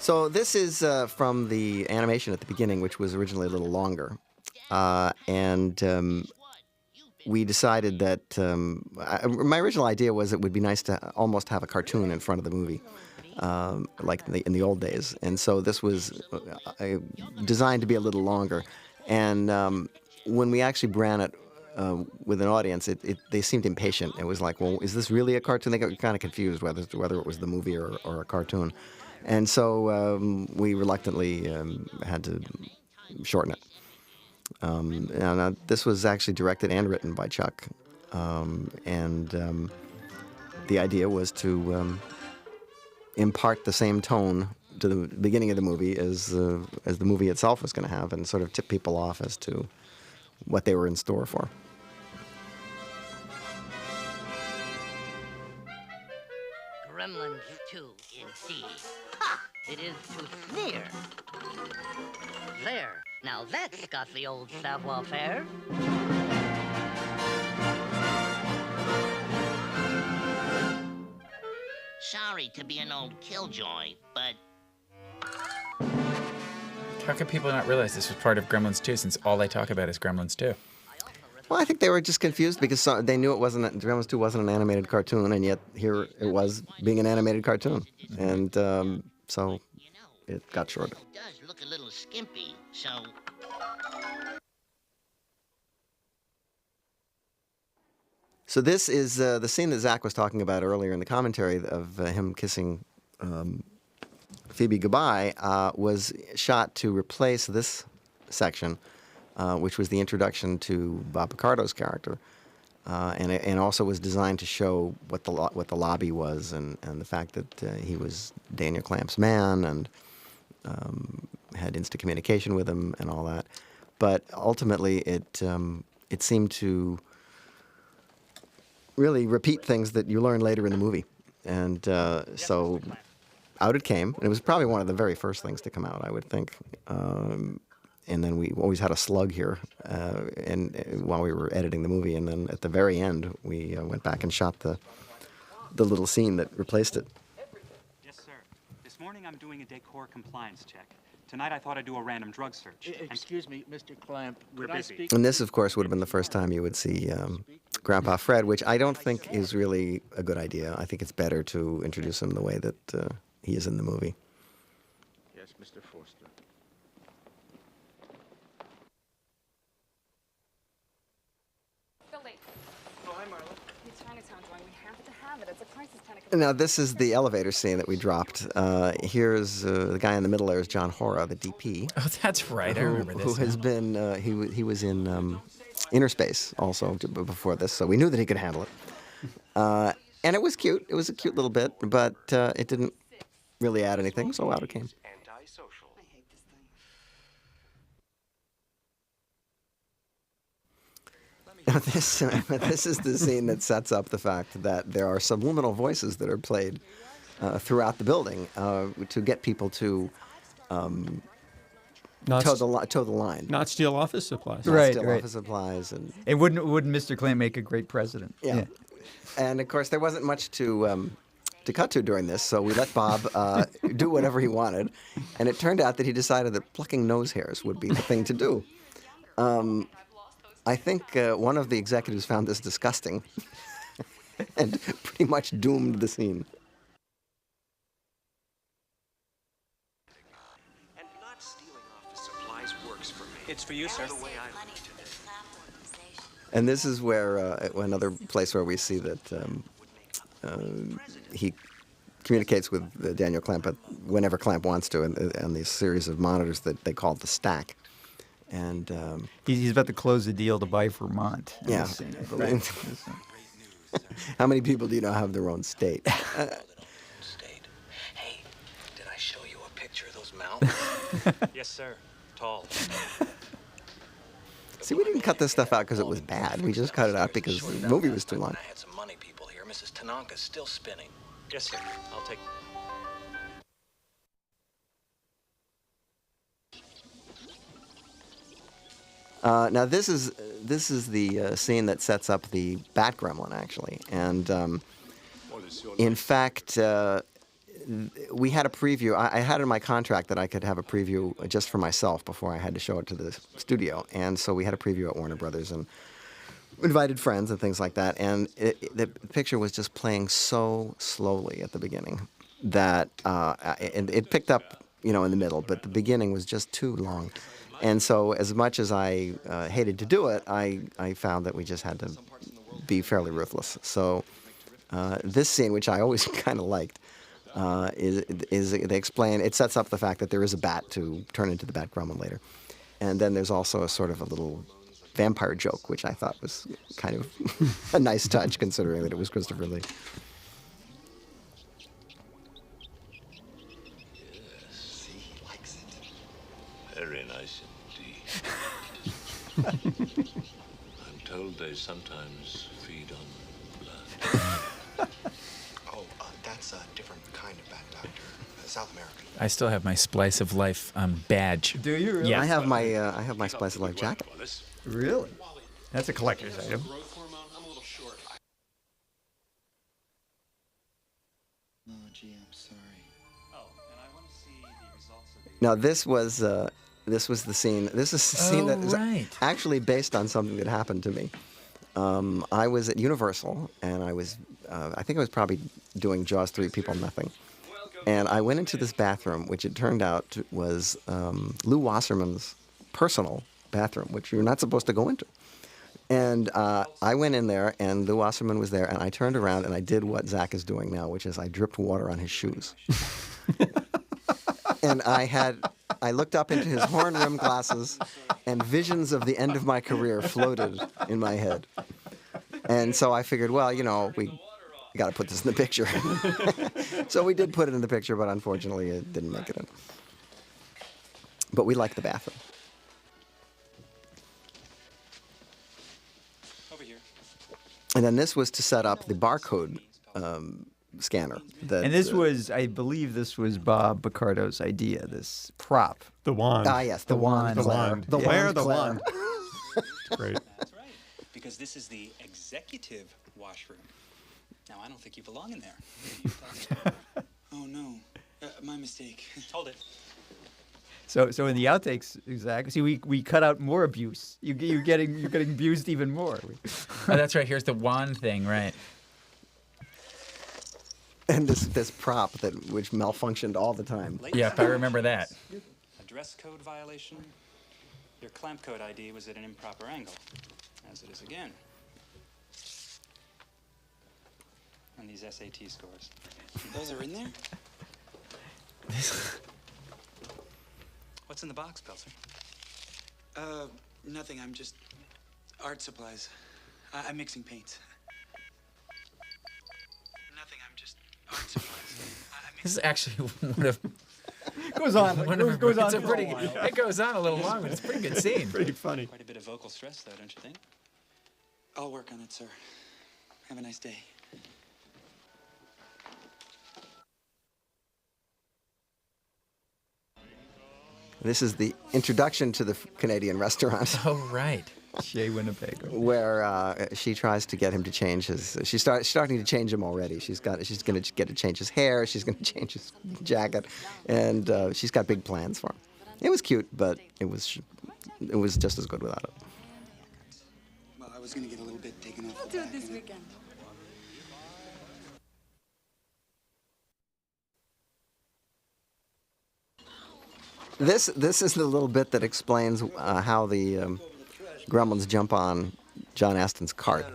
So this is from the animation at the beginning, which was originally a little longer. And we decided that my original idea was it would be nice to almost have a cartoon in front of the movie, like in the old days. And so this was designed to be a little longer. And when we actually ran it with an audience, they seemed impatient. It was like, well, is this really a cartoon? They got kind of confused whether it was the movie or a cartoon. And so we reluctantly had to shorten it. This was actually directed and written by Chuck. And the idea was to impart the same tone to the beginning of the movie as the movie itself was going to have, and sort of tip people off as to what they were in store for. Gremlins 2 indeed. Ha! It is to sneer. There. Now that's got the old savoir-faire. Sorry to be an old killjoy, but... How could people not realize this was part of Gremlins 2 since all they talk about is Gremlins 2? Well, I think they were just confused because they knew Gremlins 2 wasn't an animated cartoon, and yet here it was being an animated cartoon. And so it got shorter. It does look a little skimpy, so... So this is the scene that Zach was talking about earlier in the commentary of him kissing Phoebe goodbye was shot to replace this section, which was the introduction to Bob Picardo's character, and also was designed to show what the lobby was and the fact that he was Daniel Clamp's man and had instant communication with him and all that. But ultimately, it seemed to really repeat things that you learn later in the movie. And so out it came. And it was probably one of the very first things to come out, I would think. And then we always had a slug here while we were editing the movie. And then at the very end, we went back and shot the little scene that replaced it. Yes, sir. This morning I'm doing a decor compliance check. Tonight I thought I'd do a random drug search. Excuse me, Mr. Clamp. We're busy. And this, of course, would have been the first time you would see Grandpa Fred, which I don't think is really a good idea. I think it's better to introduce him the way that he is in the movie. Yes, Mr. Forster. Billy. Oh, hi, Marla. The Chinatown drawing. We have to have it. It's a crisis kind of... Now, this is the elevator scene that we dropped. Here's the guy in the middle there is John Hora, the DP. Oh, that's right. I remember this. Who has been, he was in Inner Space also before this, so we knew that he could handle it. And it was cute. It was a cute little bit, but it didn't really add anything, so out it came. Antisocial. I hate this thing. Now this is the scene that sets up the fact that there are subliminal voices that are played throughout the building to get people to toe the line. Not steal office supplies. Not Right, steal right. office supplies. And wouldn't Mr. Clamp make a great president? Yeah. And, of course, there wasn't much to cut to during this, so we let Bob do whatever he wanted. And it turned out that he decided that plucking nose hairs would be the thing to do. I think one of the executives found this disgusting and pretty much doomed the scene. And not stealing office supplies works for me. It's for you, sir. The way I live today. And this is where another place where we see that he communicates with Daniel Clamp whenever Clamp wants to, and these series of monitors that they call the stack. And He's about to close the deal to buy Vermont. yeah. How many people do you know have their own state? State. Hey, did I show you a picture of those mountains? Yes, sir. Tall. See, we didn't cut this stuff out because it was bad. We just cut it out because the movie was too long. I had some money people here. Mrs. Tanaka's still spinning. Yes, sir. I'll take... Now this is the scene that sets up the Bat Gremlin, actually, and in fact, we had a preview. I had in my contract that I could have a preview just for myself before I had to show it to the studio. And so we had a preview at Warner Brothers and invited friends and things like that. And the picture was just playing so slowly at the beginning that it picked up, in the middle, but the beginning was just too long. And so as much as I hated to do it, I found that we just had to be fairly ruthless. So this scene, which I always kind of liked, is they explain, it sets up the fact that there is a bat to turn into the Bat Gremlin later. And then there's also a sort of a little vampire joke, which I thought was kind of a nice touch, considering that it was Christopher Lee. Yes, he likes it. Very nice indeed. I'm told they sometimes feed on blood. Oh, that's a different kind of bat, Doctor. South American. I still have my Splice of Life badge. Do you really? Yeah. I have my Splice of Life jacket. Really? That's a collector's item. Oh, gee, I'm sorry. Oh, and I want to see the results of the... Now this was the scene. This is the scene that is right. actually based on something that happened to me. I was at Universal, and I think I was probably doing Jaws 3, People Nothing. And I went into this bathroom, which it turned out was Lou Wasserman's personal bathroom, which you're not supposed to go into. And I went in there, and Lou Wasserman was there, and I turned around, and I did what Zach is doing now, which is I dripped water on his shoes. And I looked up into his horn-rimmed glasses, and visions of the end of my career floated in my head. And so I figured, well, we got to put this in the picture. So we did put it in the picture, but unfortunately it didn't make it in. But we liked the bathroom. Over here. And then this was to set up the barcode scanner. And this was, I believe this was Bob Picardo's idea, this prop. The wand. Ah, yes, the wand. The wand. The Where wand the Claire. wand? Great. That's right. Because this is the executive washroom. Now, I don't think you belong in there. Oh, no. My mistake. Hold it. So in the outtakes, exactly. See, we cut out more abuse. You're getting abused even more. Oh, that's right. Here's the wand thing, right? And this prop which malfunctioned all the time. Yep, I remember that. A dress code violation. Your clamp code ID was at an improper angle, as it is again. And these SAT scores. Those are in there? What's in the box, Pelzer? Nothing. I'm just art supplies. I'm mixing paints. Nothing. I'm just art supplies. This is actually one of. Goes on. It goes on. It's a pretty. It goes on a little long, but it's a pretty good scene. Pretty funny. Quite a bit of vocal stress, though, don't you think? I'll work on it, sir. Have a nice day. This is the introduction to the Canadian restaurant. Oh, right. Shea Winnebago. Where she tries to get him to change his. She's starting to change him already. She's going to get to change his hair. She's going to change his jacket, and she's got big plans for him. It was cute, but it was just as good without it. Well, I was gonna get a little bit taken off. We'll do it this weekend. This is the little bit that explains how the Gremlins jump on John Aston's cart,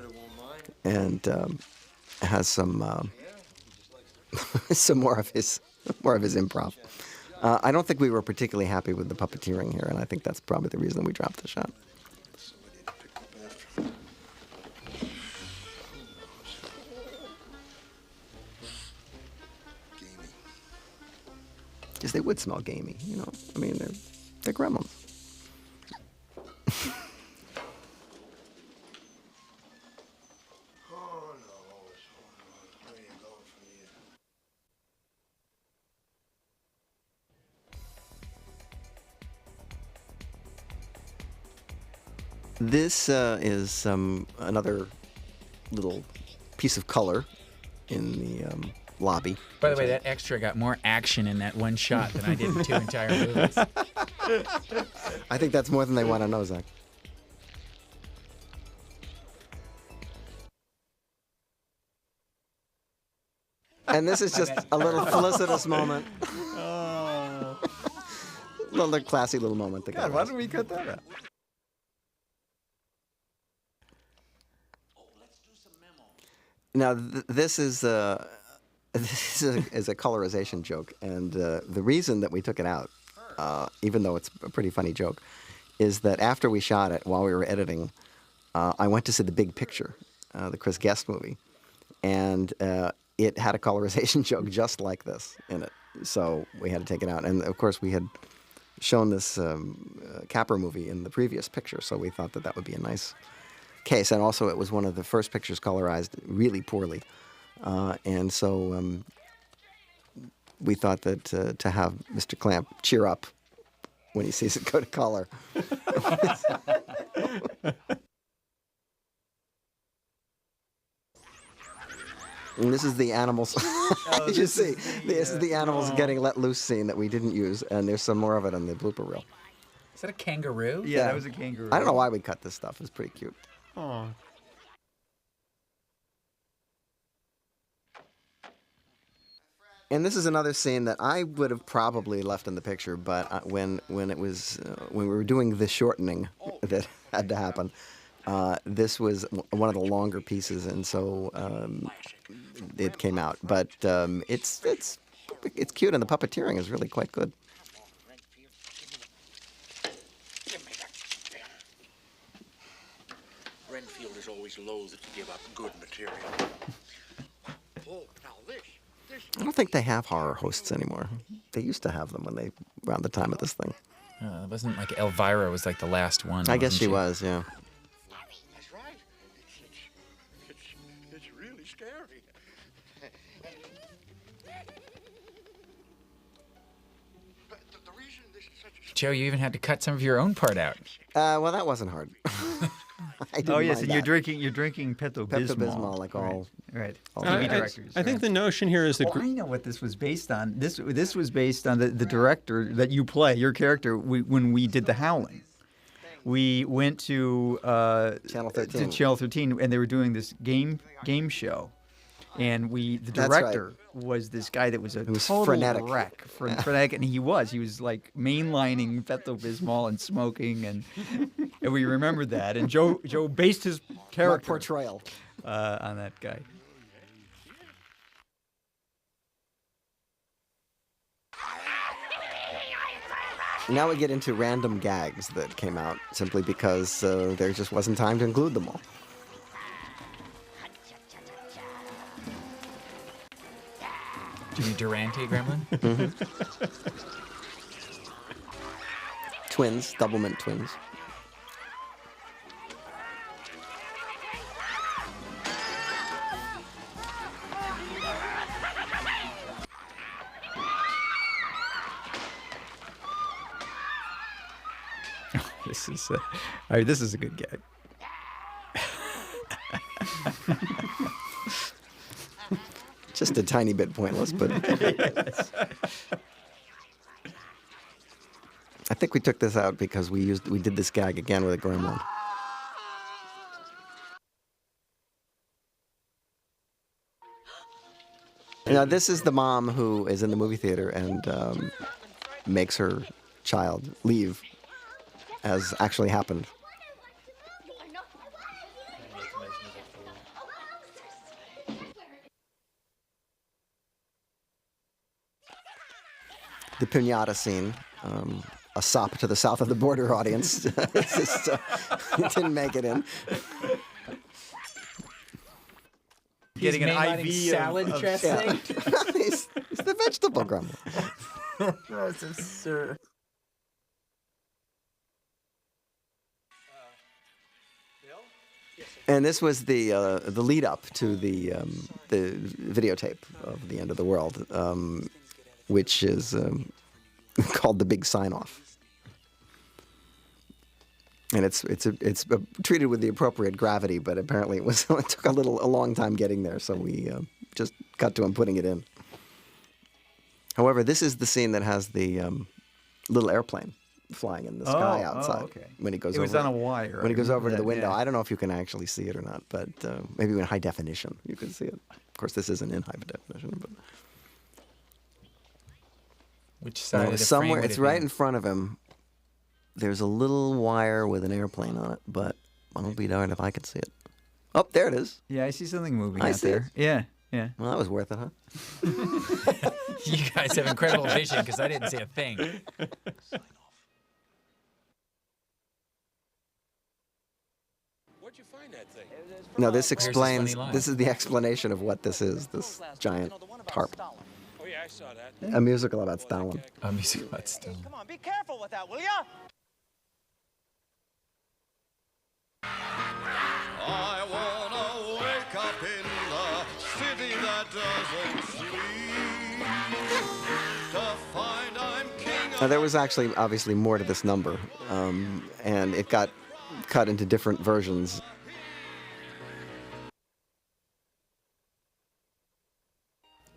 and has some some more of his improv. I don't think we were particularly happy with the puppeteering here, and I think that's probably the reason we dropped the shot. Because they would smell gamey, I mean, they're Gremlins. This is another little piece of color in lobby. By the way, that extra got more action in that one shot than I did in 2 entire movies. I think that's more than they want to know, Zach. And this is just a little felicitous moment. Oh. Little classy little moment. God, why didn't we cut that out? Now, this is a colorization joke, and the reason that we took it out, even though it's a pretty funny joke, is that after we shot it, while we were editing, I went to see The Big Picture, the Chris Guest movie, and it had a colorization joke just like this in it, so we had to take it out. And of course, we had shown this Capper movie in the previous picture, so we thought that that would be a nice case. And also, it was one of the first pictures colorized really poorly. And so we thought that to have Mr. Clamp cheer up when he sees it go to color. And this is the animals. You see, this is the animals getting let loose scene that we didn't use, and there's some more of it on the blooper reel. Is that a kangaroo? Yeah, that was a kangaroo. I don't know why we cut this stuff. It's pretty cute. Oh. And this is another scene that I would have probably left in the picture, but when it was when we were doing the shortening that had to happen, this was one of the longer pieces, and so it came out. But it's cute, and the puppeteering is really quite good. Renfield is always loath to give up good material. Oh, now this. I don't think they have horror hosts anymore. They used to have them around the time of this thing. It wasn't like Elvira was like the last one. I guess wasn't she was, yeah. That's right. It's really scary. But the reason this is such a Joe, you even had to cut some of your own part out. Well, that wasn't hard. Oh yes, and you're drinking Pepto-Bismol. Pepto-Bismol, like all TV directors. I think the notion here is that. I know what this was based on. This was based on the director that you play, your character. When we did the Howling, we went to Channel 13. To Channel 13, and they were doing this game show, and the director was this guy that was a total frenetic. wreck, frenetic, and he was like mainlining Pepto-Bismol and smoking, and we remembered that, and Joe based his character portrayal on that guy. Now we get into random gags that came out simply because there just wasn't time to include them all. Jimmy Durante gremlin? Mm-hmm. Twins, Doublemint twins. This is a good gag. Just a tiny bit pointless, but Yes. I think we took this out because we did this gag again with a gremlin. Now this is the mom who is in the movie theater and makes her child leave, as actually happened. The piñata scene, a sop to the south of the border audience. It's just, it didn't make it in. Getting an mainlining IV salad of dressing. Yeah. He's the vegetable gremlin. That's absurd. And this was the lead up to the videotape of The End of the World, which is called The Big Sign Off. And it's treated with the appropriate gravity, but apparently it took a long time getting there, so we just cut to him putting it in. However, this is the scene that has the little airplane flying in the sky outside. okay. When he goes It was over, on a wire. When he goes over to the That, window. yeah. I don't know if you can actually see it or not, but maybe in high definition you can see it. Of course, this isn't in high definition, but Which side of the somewhere frame would it's it right be? in front of him. There's a little wire with an airplane on it, but I'll be darned if I can see it. Oh, there it is. Yeah, I see something moving I out see there. Yeah, yeah. Well, that was worth it, huh? You guys have incredible vision because I didn't see a thing. Where'd you find that thing? No, this Here's his explains. funny line. This is the explanation of what this is. This giant tarp. Oh, yeah, I saw that. A musical about Stalin. A music about still. Come on, be careful with that, will ya? I wanna wake up in the city that doesn't sleep to find I'm king Now, there was actually obviously more to this number, and it got cut into different versions.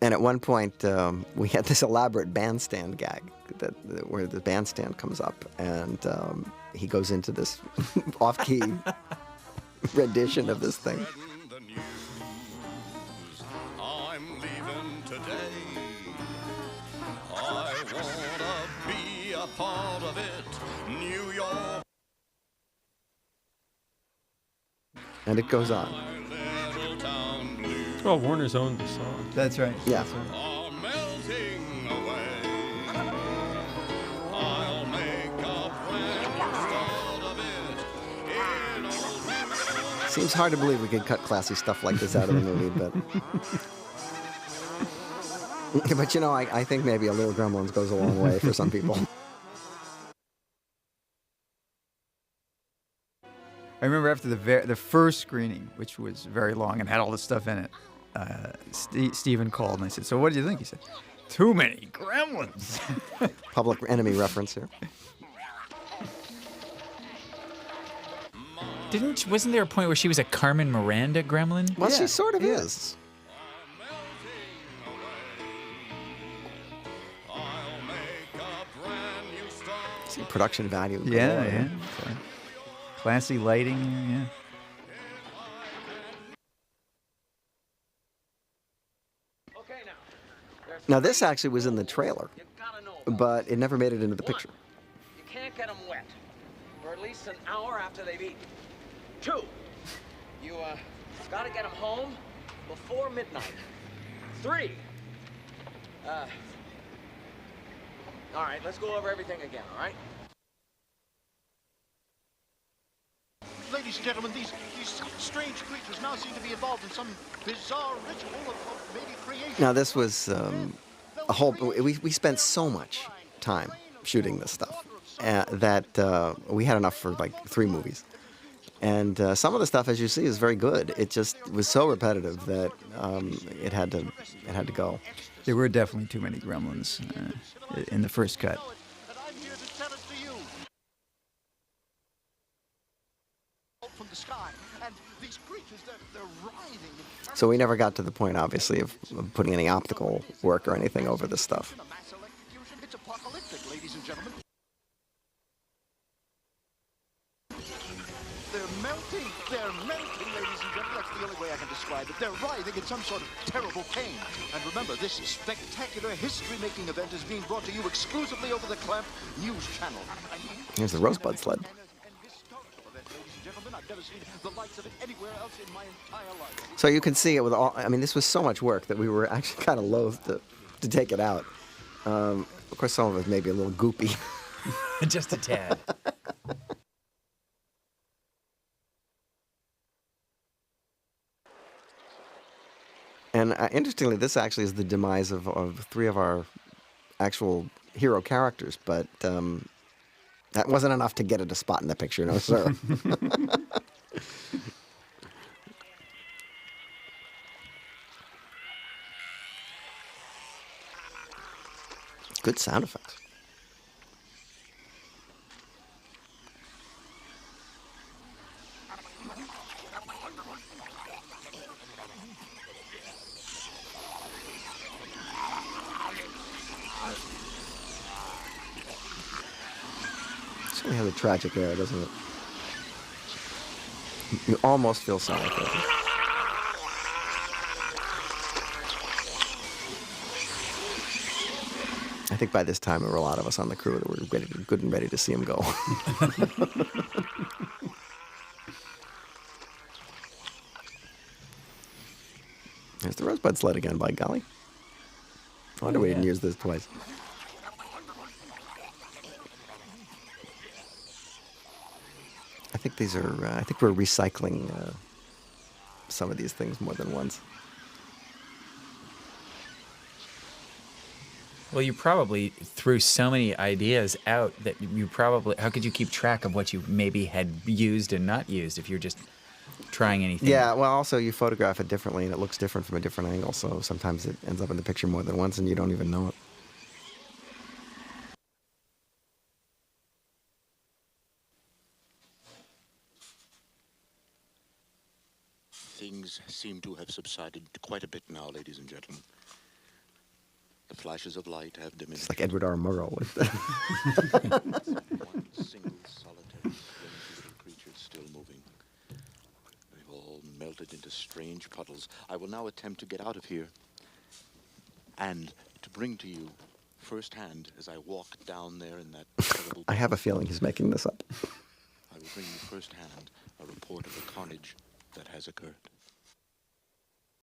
And at one point, we had this elaborate bandstand gag where the bandstand comes up, and he goes into this off-key rendition of this thing. the news. I'm leaving today. I wanna be a part of it. New York, And it goes on. little town blues Oh, Warner's owned the song. That's right. Yeah. That's right. are melting away. I'll make a brand new start of it in old New York. Seems hard to believe we could cut classy stuff like this out of the movie, but... But, you know, I think maybe a little Gremlins goes a long way for some people. I remember after the first screening, which was very long and had all this stuff in it, Stephen called and I said, "So what do you think?" He said, "Too many Gremlins." Public Enemy reference here. Wasn't there a point where she was a Carmen Miranda gremlin? Well, Yeah, she sort of yeah. is. I'll make a brand new start. See, production value. Yeah, galore. yeah. So, classy lighting, yeah. Now, this actually was in the trailer, You gotta know. but it never made it into the picture. You can't get them wet for at least an hour after they've eaten. 2, you gotta get them home before midnight. 3, all right, let's go over everything again, all right? Ladies and gentlemen, these strange creatures now seem to be involved in some bizarre ritual of maybe creation. Now, this was a whole. We spent so much time shooting this stuff that we had enough for like 3 movies. And some of the stuff, as you see, is very good. It just was so repetitive that it had to go. There were definitely too many Gremlins in the first cut. And I'm here to tell it to you. From the sky, and these creatures, they're writhing. So we never got to the point, obviously, of putting any optical work or anything over this stuff. A mass electrocution. It's apocalyptic, ladies and gentlemen. They're melting, ladies and gentlemen. That's the only way I can describe it. They're writhing in some sort of terrible pain. And remember, this spectacular history-making event is being brought to you exclusively over the Clamp News Channel. Here's the Rosebud sled. An historical event, ladies and gentlemen. I've never seen the likes of it anywhere else in my entire life. So you can see it with all. I mean, this was so much work that we were actually kind of loath to take it out. Of course, some of it may be a little goopy. Just a tad. And interestingly, this actually is the demise of 3 of our actual hero characters, but that wasn't enough to get it a spot in the picture, no sir. Good sound effects. certainly has a tragic air, doesn't it? You almost feel sorry for him. I think by this time there were a lot of us on the crew that were good and ready to see him go. There's the rosebud sled again, by golly. I wonder we didn't use this twice. I think these are. I think we're recycling some of these things more than once. Well, you probably threw so many ideas out that you probably. How could you keep track of what you maybe had used and not used if you're just trying anything? Yeah, well, also you photograph it differently and it looks different from a different angle, so sometimes it ends up in the picture more than once and you don't even know it. Things seem to have subsided quite a bit now, ladies and gentlemen. The flashes of light have diminished. It's like Edward R. Murrow with One single solitary flimsy little creature still moving. They've all melted into strange puddles. I will now attempt to get out of here and to bring to you firsthand as I walk down there in that terrible... I have a feeling he's making this up. I will bring you firsthand a report of the carnage that has occurred.